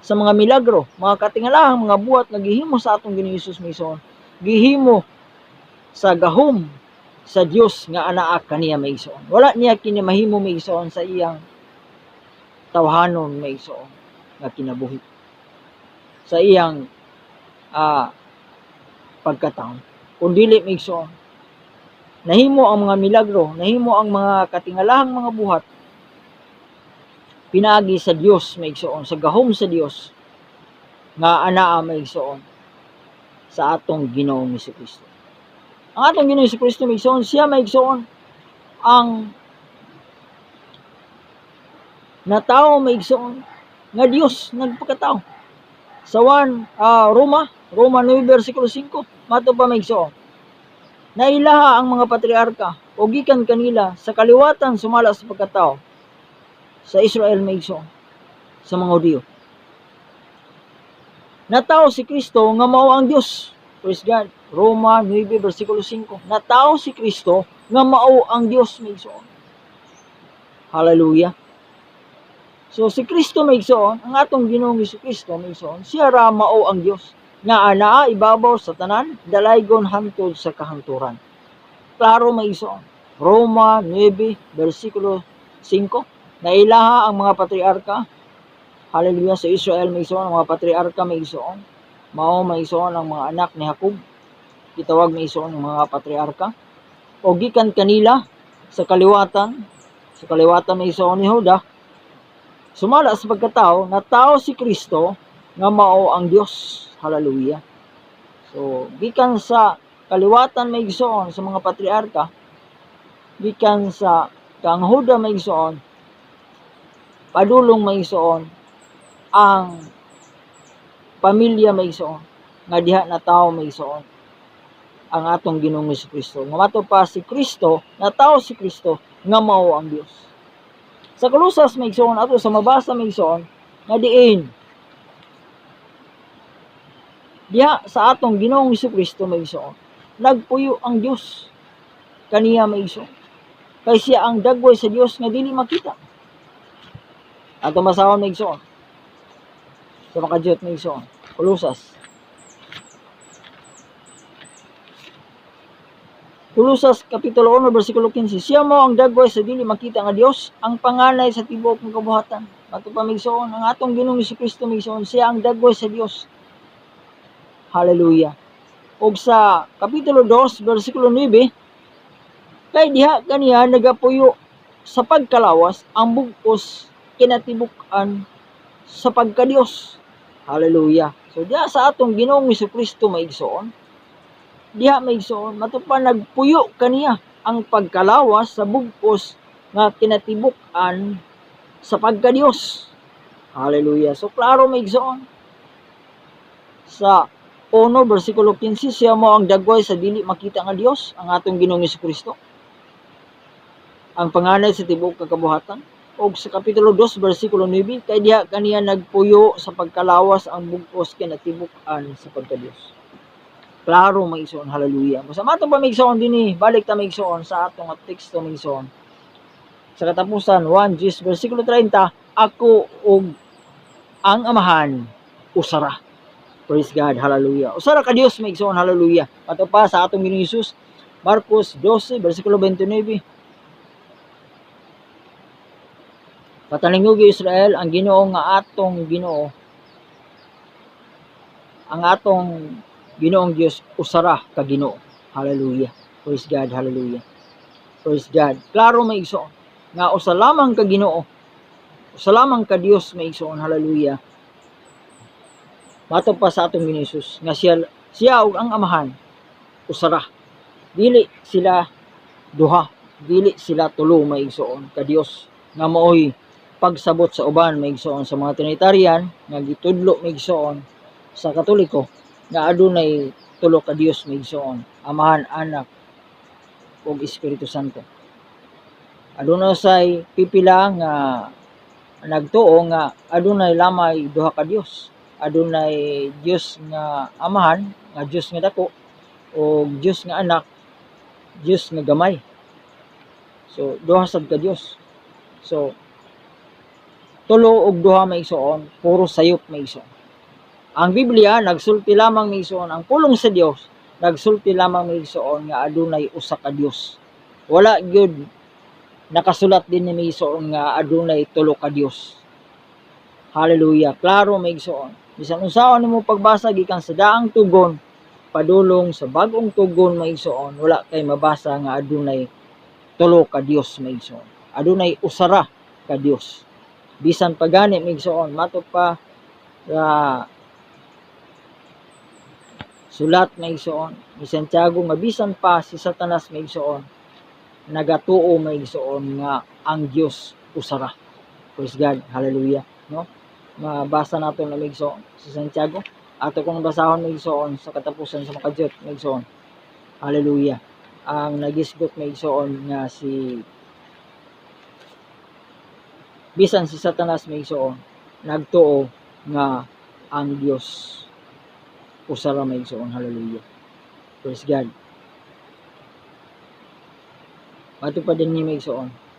sa mga milagro, mga katingalahang mga buhat naghihimo sa atong Ginoong Hesus maigsoon. Gihimo sa gahom sa Dios nga anaa kaniya maigsoon. Wala niya kini mahimo maigsoon sa iyang tawhanon maigsoon nga kinabuhi. Sa iyang pagkataon. Kung dili maigsoon. Nahimo ang mga milagro, nahimo ang mga katingalahang mga buhat pinaagi sa Dios maigsoon, sa gahom sa Dios nga anaa maigsoon sa atong Ginoong Jesucristo. Ang atong Ginoong Jesucristo maigsoon, siya maigsoon ang natao maigsoon nga Dios nagpakatao. Sa Roma 9 versikulo 5, mato pa maigsoon. Nailaha ang mga patriarka o gikan kanila sa kaliwatan sumala sa pagkatao sa Israel maigsoon sa mga Hudiyo. Natao si Kristo nga mao ang Dios. Praise God. Roma 9 versikulo 5. Natao si Kristo nga mao ang Dios maigsoon. Hallelujah. So si Kristo maigsoon, ang atong Ginoong Jesucristo maigsoon, siya ra mao ang Dios nga anaa ibabaw sa tanan dalaygon hangtod sa kahangturan. Klaro maigsoon. Roma 9 versikulo 5. Nailaha ang mga patriarka. Hallelujah, sa Israel maigsoon ang mga patriarka maigsoon. Mao maigsoon ang mga anak ni Jacob. Gitawag maigsoon ang mga patriarka. O gikan kanila sa kaliwatan maigsoon ni Juda. Sumala sa pagkatao, natao si Kristo nga mao ang Dios. Hallelujah. So, gikan sa kaliwatan maigsoon sa mga patriarka, gikan sa kang Juda maigsoon, padulong maigsoon ang pamilya maigsoon nga diha na tao maigsoon ang atong Ginoong Jesucristo. Nga mato pa si Kristo, natao si Kristo nga mao ang Dios. Sa Kolosas maigsoon ato sa mabasa maigsoon nga diin diha sa atong Ginoong Jesucristo maigsoon nagpuyo ang Dios kaniya maigsoon. Kay siya ang dagway sa Dios nga dili makita. Ato masawon maigsoon sa makadiyot maigsoon. Kolosas kapitulo 1 bersikulo 15. Siya mo ang dagway sa dili makita nga Dios, ang panganay sa tibuok ng kabuhatan. Ato pa maigsoon ang atong Ginoong Jesucristo maigsoon, siya ang dagway sa Dios. Hallelujah. Og sa kapitulo 2 bersikulo 9, kay diha kaniya nagapuyo sa pagkalawas ang bugos kinatibuk-an sa pagka-Dios. Hallelujah. So diha sa atong Ginoong Jesucristo maigsoon, diha maigsoon matupa nagpuyo kaniya ang pagkalawas sa bugos nga kinatibuk-an sa pagka-Dios. Hallelujah. So klaro maigsoon sa 1 bersikulo 15, siya mo ang dagway sa dili makita nga Dios, ang atong Ginoong Jesucristo, ang panganay sa tibuok kakabuhatan. Og sa kapitulo 2 bersikulo 9, kay diha kaniya nagpuyo sa pagkalawas ang bugos kinatibuk-an sa pagka-Dios. Klaro maigsoon, hallelujah. Basta mato pa maigsoon dinhi, balik ta maigsoon sa atong teksto maigsoon. Sa katapusan 1 Gs bersikulo 30, ako og ang amahan usara. Praise God, hallelujah. Usara ka Dios maigsoon, hallelujah. Ato pa sa atong Ginoong Hesus, Marcos 12 bersikulo 29. Patalingog Israel, ang Ginoo nga atong Ginoo, ang atong Ginoong Dios usara ka Ginoo. Hallelujah. Praise God, hallelujah. Praise God. Klaro maigsoon nga usa lamang ka Ginoo, usa lamang ka Dios maigsoon, hallelujah. Mato pa sa atong Ginoong Hesus nga siya ug ang amahan usara. Dili sila duha, dili sila tulo maigsoon ka Dios, nga maoy pagsabot sa uban maigsoon sa mga Trinitarian nga gitudlo maigsoon sa Katoliko nga adunay tulo ka Dios maigsoon, Amahan, Anak ug Espiritu Santo. Adunay say pipila nga nagtuo nga adunay lamay duha ka Dios. Adunay Dios nga Amahan, nga Dios nga dako, o Dios nga Anak, Dios nga gamay. So duha sad ka Dios. So tulo og duha maigsoon, puro sayop maigsoon. Ang Biblia nagsulti lamang maigsoon, ang pulong sa Dios nagsulti lamang maigsoon nga adunay usa ka Dios. Wala gyud nakasulat din ni maigsoon nga adunay tulo ka Dios. Hallelujah. Klaro maigsoon. Bisan unsaon nimo pagbasa gikan sa daang tugon padulong sa bag-ong tugon maigsoon, wala kay mabasa nga adunay tulo ka Dios maigsoon. Adunay usara ka Dios. Bisan pa gani maigsoon, mato pa sulat maigsoon ni Santiago nga bisan pa si Satanas maigsoon, nagatuo maigsoon nga ang Dios usara. Praise God, hallelujah, no? Mabasa nato na maigsoon si Santiago. Ato kong basahon maigsoon sa katapusan sa makadiyot maigsoon. Hallelujah. Ang nagisgot maigsoon nga si bisan si Satanas maigsoon, nagtuo nga ang Dios usara maigsoon, hallelujah. Praise God. Ato pa din ni maigsoon.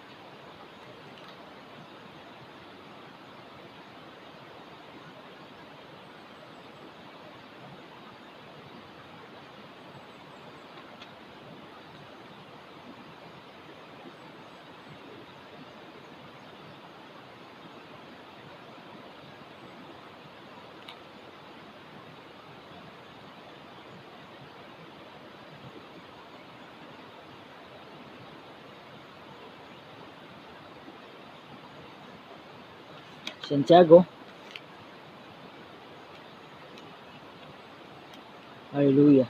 Santiago. Hallelujah.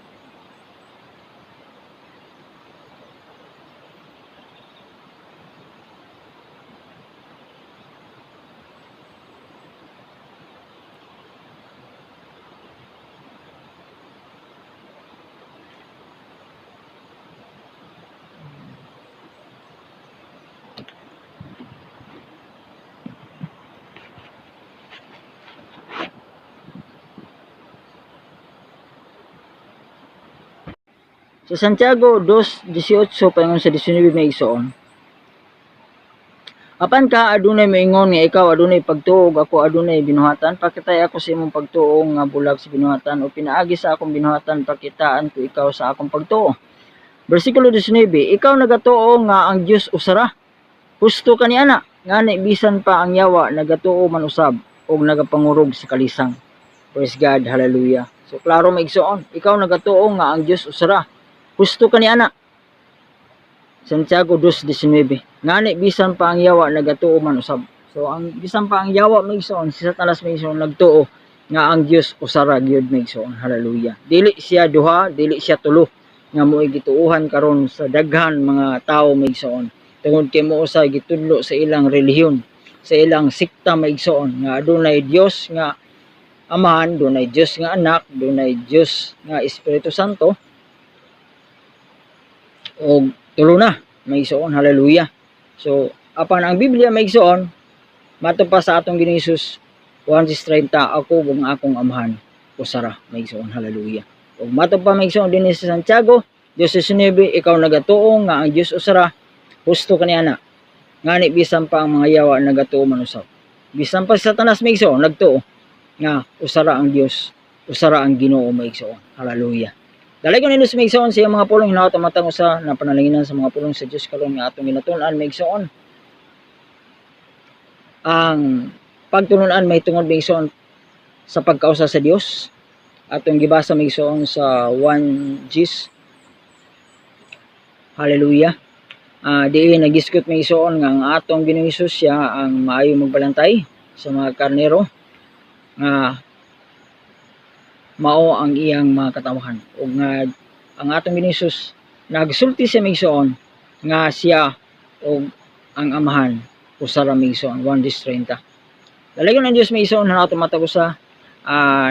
Sa Santiago 2:18 paingon sa 19 maigsoon. Apan ka adunay moingon nga ikaw adunay pagtuo ako adunay binuhatan, pakitay ako sa imong pagtuo nga bulag sa binuhatan, o pinaagi sa akong binuhatan pakitaan ko ikaw sa akong pagtuo. Bersikulo 19, ikaw nagatuo nga ang Dios usara. Husto kaniana, ngani bisan pa ang yawa nagatuo man usab og nagapangurog sa kalisang. Praise God, hallelujah. So klaro maigsoon, ikaw nagatuo nga ang Dios usara. Husto kaniana. Santiago 2:19. Ngani bisan pa ang yawa nagatuo man usab. So ang bisan pa ang yawa maigsoon, si Satanas maigsoon nagtuo nga ang Dios usara gyud maigsoon. Hallelujah. Dili siya duha, dili siya tulo nga mo'y gituuhan karon sa daghan mga tawo maigsoon. Tungod kay mo usay gitudlo sa ilang relihiyon, sa ilang sikta maigsoon nga adunay Dios nga Amahan, dunay Dios nga Anak, dunay Dios nga Espiritu Santo, o tulo na maigsoon. Hallelujah. So apan ang Biblia maigsoon mato pa sa atong Ginoong Hesus 1:30, ako ug akong amahan usara maigsoon. Hallelujah. Ug mato pa maigsoon dinhi sa Santiago 2:19, ikaw nagatuo nga ang Dios usara, husto kaniana ngani bisan pa ang mga yawa nagatuo man usab. Bisan pa sa Satanas maigsoon nagtuo nga usara ang Dios, usara ang Ginoo maigsoon. Hallelujah. Dalay ko ninyo sa maigsoon sa mga pulong hinaot ang matang usa na panalanginan sa mga pulong sa Dios kalong nga atong ginatun-an maigsoon. Ang pagtulon-an may tungod maigsoon sa pagkausa sa Dios. Atong gibasa maigsoon sa 1 Gs. Hallelujah. Diin nagiskot maigsoon nga ang atong Ginoong Hesus siya ang maayo magbalantay sa mga karnero nga mao ang iyang mga katawhan. Ug nga ang atong Ginoong Hesus nagsulti sa maigsoon nga siya o ang amahan usara maigsoon 1:30. Dalagon ang Dios maigsoon na ato matag usa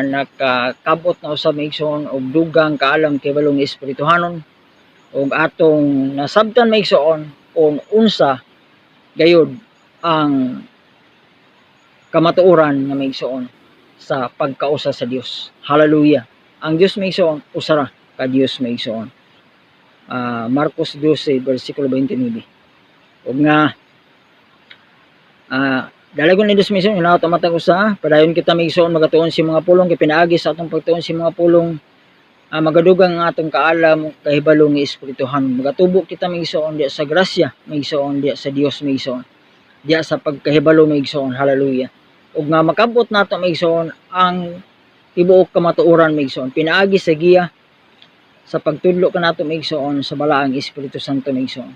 nakakabot na usab maigsoon og dugang kaalam kay balong espirituhanon ug atong nasabtan maigsoon kung unsa gayud ang kamatuoran nga maigsoon sa pagkausa sa Dios. Hallelujah. Ang Dios maigsoon usara ka Dios maigsoon. Marcos 12:29. Ug nga dalagon ni Dios maigsoon hinaot ang matag usa, padayon kita maigsoon magatuon si mga pulong kay pinaagi sa atong pagtuon si mga pulong magadugang ang atong kaalam kahibalo nga espirituhan. Magatubo kita maigsoon diya sa grasya maigsoon, diya sa Dios maigsoon, diya sa pagkahibalo maigsoon. Hallelujah. Ug nga makabot nato maigsoon ang tibuok kamatuoran maigsoon, pinaagi sa giya sa pagtudlo kanato maigsoon sa balaang Espiritu Santo maigsoon.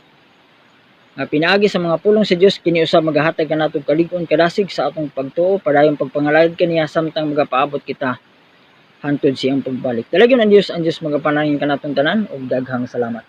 Pinaagi sa mga pulong sa Dios kini usab magahatag kanato kalig-on kadasig sa atong pagtuo padayon pagpangalagad kaniya samtang magapaabot kita hantod siyang pagbalik. Dalagyon ang Dios magapanangin kanatong tanan ug daghang salamat.